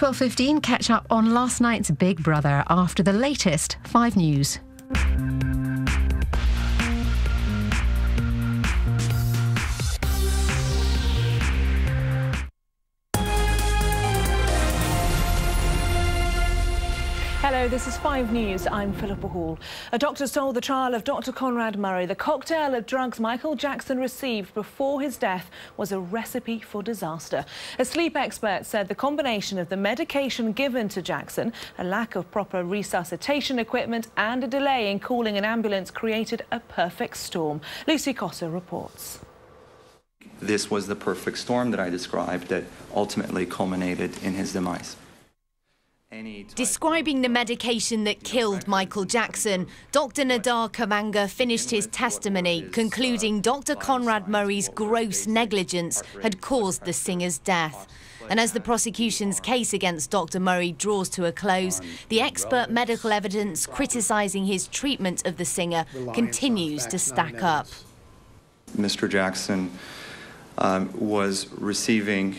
12:15, catch up on last night's Big Brother after the latest 5 News. Hello, this is 5 News. I'm Philippa Hall. A doctor told the trial of Dr. Conrad Murray the cocktail of drugs Michael Jackson received before his death was a recipe for disaster. A sleep expert said the combination of the medication given to Jackson, a lack of proper resuscitation equipment and a delay in calling an ambulance created a perfect storm. Lucy Cotter reports. This was the perfect storm that I described that ultimately culminated in his demise. Describing the medication that killed Michael Jackson, Dr. Nadar Kamanga finished his testimony, concluding Dr. Conrad Murray's gross negligence had caused the singer's death. And as the prosecution's case against Dr. Murray draws to a close, the expert medical evidence criticising his treatment of the singer continues to stack up. Mr. Jackson was receiving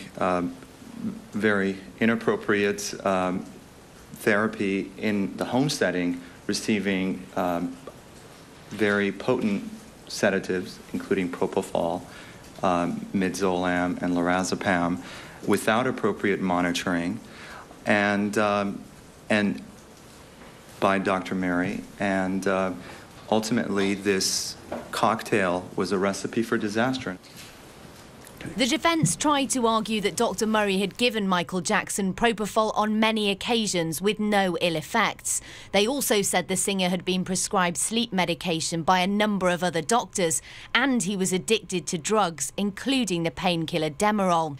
very inappropriate therapy in the home setting, receiving very potent sedatives, including propofol, midazolam, and lorazepam, without appropriate monitoring, and by Dr. Murray, and ultimately this cocktail was a recipe for disaster. The defence tried to argue that Dr. Murray had given Michael Jackson propofol on many occasions with no ill effects. They also said the singer had been prescribed sleep medication by a number of other doctors and he was addicted to drugs, including the painkiller Demerol.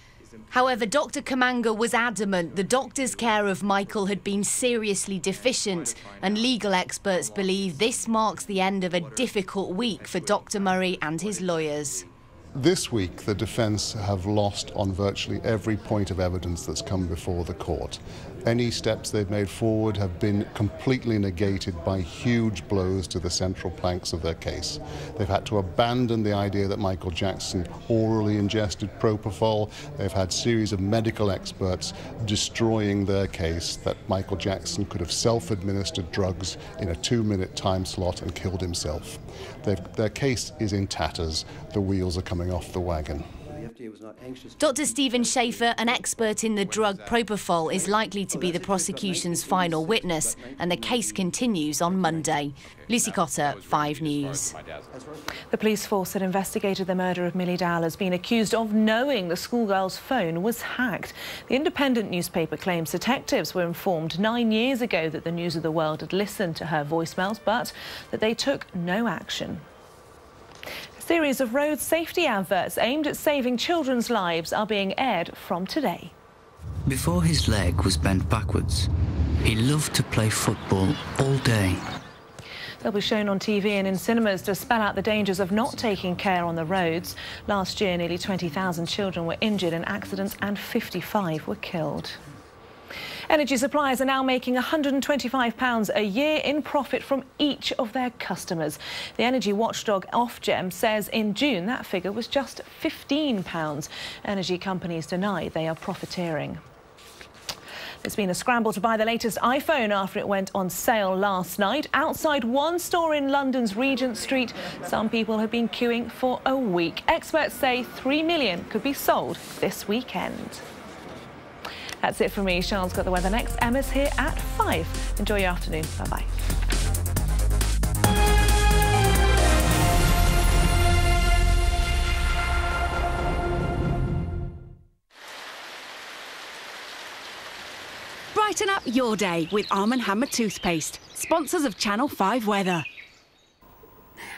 However, Dr. Kamanga was adamant the doctor's care of Michael had been seriously deficient, and legal experts believe this marks the end of a difficult week for Dr. Murray and his lawyers. This week, the defence have lost on virtually every point of evidence that's come before the court. Any steps they've made forward have been completely negated by huge blows to the central planks of their case. They've had to abandon the idea that Michael Jackson orally ingested propofol. They've had a series of medical experts destroying their case that Michael Jackson could have self-administered drugs in a 2-minute time slot and killed himself. Their case is in tatters. The wheels are coming off the wagon. Dr. Stephen Schaefer, an expert in the drug propofol, is likely to be the prosecution's final witness, and the case continues on Monday. Lucy Cotter, 5 News. The police force that investigated the murder of Millie Dowell has been accused of knowing the schoolgirl's phone was hacked. The Independent newspaper claims detectives were informed 9 years ago that the News of the World had listened to her voicemails, but that they took no action. A series of road safety adverts aimed at saving children's lives are being aired from today. Before his leg was bent backwards, he loved to play football all day. They'll be shown on TV and in cinemas to spell out the dangers of not taking care on the roads. Last year, nearly 20,000 children were injured in accidents and 55 were killed. Energy suppliers are now making £125 a year in profit from each of their customers. The energy watchdog Ofgem says in June that figure was just £15. Energy companies deny they are profiteering. There's been a scramble to buy the latest iPhone after it went on sale last night. Outside one store in London's Regent Street, some people have been queuing for a week. Experts say 3 million could be sold this weekend. That's it from me. Charles got the weather next. Emma's here at 5. Enjoy your afternoon. Bye-bye. Brighten up your day with Arm & Hammer toothpaste, sponsors of Channel 5 Weather.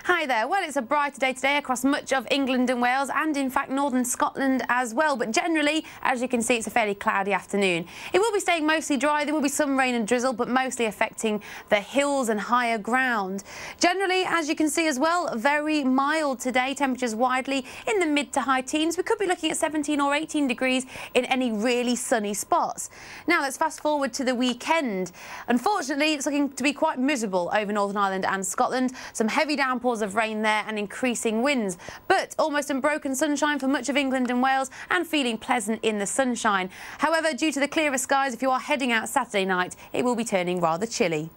Hi there. Well, it's a brighter day today across much of England and Wales and, in fact, northern Scotland as well. But generally, as you can see, it's a fairly cloudy afternoon. It will be staying mostly dry. There will be some rain and drizzle, but mostly affecting the hills and higher ground. Generally, as you can see as well, very mild today. Temperatures widely in the mid to high teens. We could be looking at 17 or 18 degrees in any really sunny spots. Now, let's fast forward to the weekend. Unfortunately, it's looking to be quite miserable over Northern Ireland and Scotland. Some heavy downpours showers of rain there and increasing winds, but almost unbroken sunshine for much of England and Wales and feeling pleasant in the sunshine. However, due to the clearer skies, if you are heading out Saturday night, it will be turning rather chilly.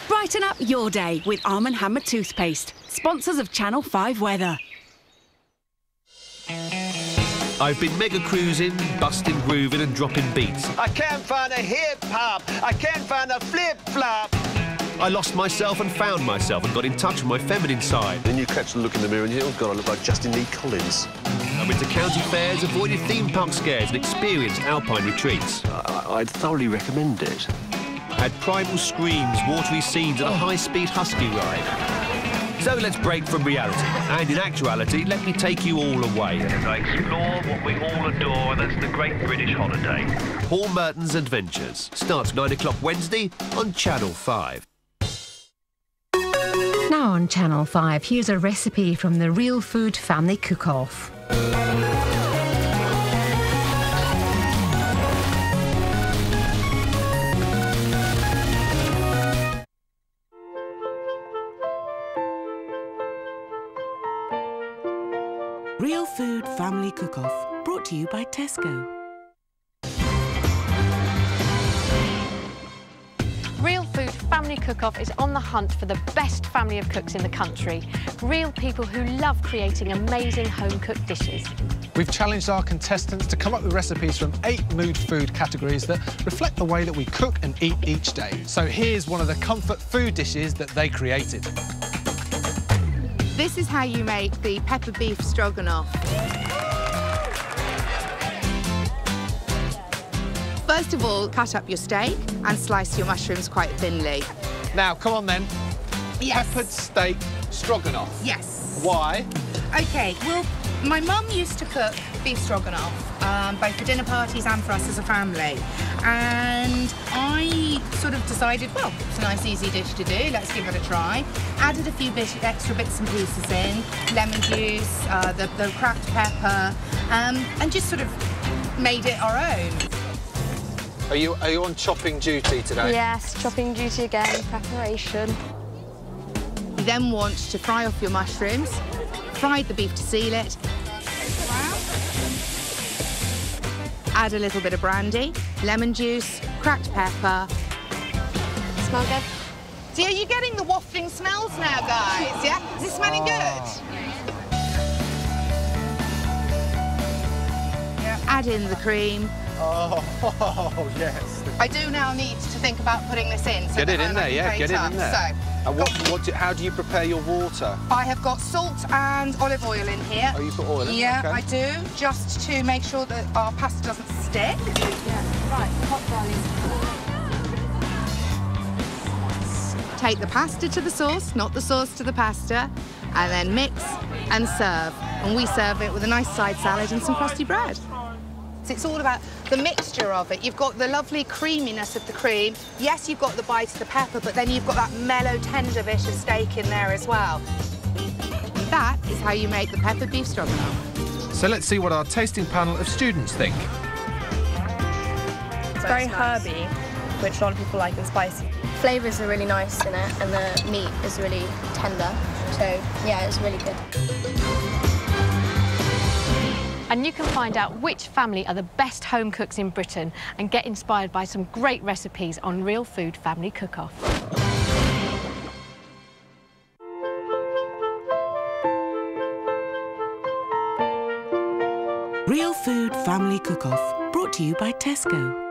Brighten up your day with Arm & Hammer toothpaste, sponsors of Channel 5 Weather. I've been mega cruising, busting, grooving and dropping beats. I can't find a hip-hop, I can't find a flip-flop. I lost myself and found myself and got in touch with my feminine side. Then you catch a look in the mirror and you think, oh God, I look like Justin Lee Collins. I've been to county fairs, avoided theme park scares and experienced alpine retreats. I'd thoroughly recommend it. I had primal screams, watery scenes and a high-speed husky ride. So let's break from reality. And in actuality, let me take you all away. As I explore what we all adore, and that's the Great British Holiday. Paul Merton's Adventures starts 9 o'clock Wednesday on Channel 5. Now on Channel 5, here's a recipe from the Real Food Family Cook-Off. Real Food Family Cook-Off, brought to you by Tesco. Real Food Family Cook-Off is on the hunt for the best family of cooks in the country. Real people who love creating amazing home-cooked dishes. We've challenged our contestants to come up with recipes from 8 mood food categories that reflect the way that we cook and eat each day. So here's one of the comfort food dishes that they created. This is how you make the pepper beef stroganoff. First of all, cut up your steak and slice your mushrooms quite thinly. Now, come on then. Yes. Peppered steak stroganoff. Yes. Why? OK, well, my mum used to cook beef stroganoff, both for dinner parties and for us as a family. And I sort of decided, well, it's a nice, easy dish to do. Let's give it a try. Added a few extra bits and pieces in, lemon juice, the cracked pepper, and just sort of made it our own. Are you on chopping duty today? Yes, chopping duty again, preparation. You then want to fry off your mushrooms, fry the beef to seal it, add a little bit of brandy, lemon juice, cracked pepper. Smell good? See, are you getting the wafting smells now, guys? Yeah? Is it smelling good? Yeah. Add in the cream. Oh, yes. I do now need to think about putting this in. So get it in there, yeah, get it in there. So, and how do you prepare your water? I have got salt and olive oil in here. Oh, you put oil in? Yeah, okay. I do, just to make sure that our pasta doesn't stick. Yeah, right, hot darling. Take the pasta to the sauce, not the sauce to the pasta, and then mix and serve. And we serve it with a nice side salad and some crusty bread. It's all about the mixture of it. You've got the lovely creaminess of the cream. Yes, you've got the bite of the pepper, but then you've got that mellow, tender bit of steak in there as well. That is how you make the pepper beef stroganoff. So let's see what our tasting panel of students think. It's very herby, which a lot of people like, and spicy. Flavours are really nice in it, and the meat is really tender. So, yeah, it's really good. And you can find out which family are the best home cooks in Britain and get inspired by some great recipes on Real Food Family Cook-Off. Real Food Family Cook-Off, brought to you by Tesco.